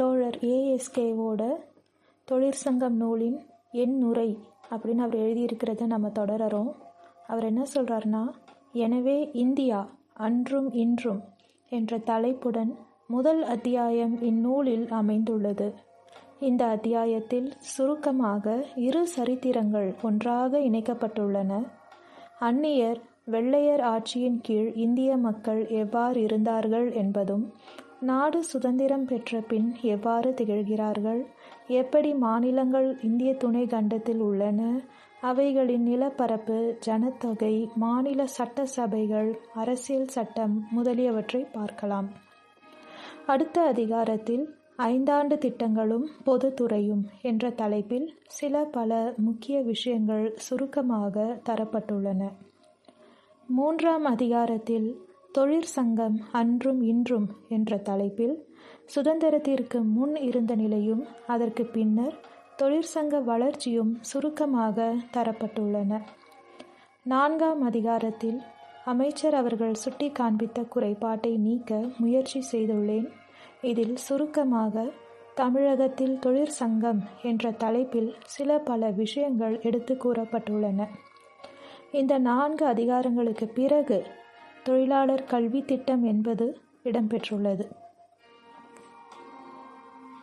தோழர் ஏஎஸ்கேவோட தொழிற்சங்கம் நூலின் எண்ணுரை அப்படின்னு அவர் எழுதியிருக்கிறத நம்ம தொடர்றோம். அவர் என்ன சொல்கிறாருன்னா, எனவே இந்தியா அன்றும் இன்றும் என்ற தலைப்புடன் முதல் அத்தியாயம் இந்நூலில் அமைந்துள்ளது. இந்த அத்தியாயத்தில் சுருக்கமாக 2 சரித்திரங்கள் ஒன்றாக இணைக்கப்பட்டுள்ளன. அந்நியர் வெள்ளையர் ஆட்சியின் கீழ் இந்திய மக்கள் எவ்வாறு இருந்தார்கள் என்பதும், நாடு சுதந்திரம் பெற்ற பின் எவ்வாறு திகழ்கிறார்கள், எப்படி மாநிலங்கள் இந்திய துணை கண்டத்தில் உள்ளன, அவைகளின் நிலப்பரப்பு, ஜனத்தொகை, மாநில சட்ட சபைகள், அரசியல் சட்டம் முதலியவற்றை பார்க்கலாம். அடுத்த அதிகாரத்தில் 5 ஆண்டு திட்டங்களும் பொதுத்துறையும் என்ற தலைப்பில் பல முக்கிய விஷயங்கள் சுருக்கமாக தரப்பட்டுள்ளன. 3ஆம் அதிகாரத்தில் தொழிற்சங்கம் அன்றும் இன்றும் என்ற தலைப்பில் சுதந்திரத்திற்கு முன் இருந்த நிலையும் அதற்கு பின்னர் தொழிற்சங்க வளர்ச்சியும் சுருக்கமாக தரப்பட்டுள்ளன. 4ஆம் அதிகாரத்தில் அமைச்சர் அவர்கள் சுட்டி காண்பித்த குறைபாட்டை நீக்க முயற்சி செய்துள்ளேன். இதில் சுருக்கமாக தமிழகத்தில் தொழிற்சங்கம் என்ற தலைப்பில் பல விஷயங்கள் எடுத்து கூறப்பட்டுள்ளன. இந்த 4 அதிகாரங்களுக்கு பிறகு தொழிலாளர் கல்வி திட்டம் என்பது இடம்பெற்றுள்ளது.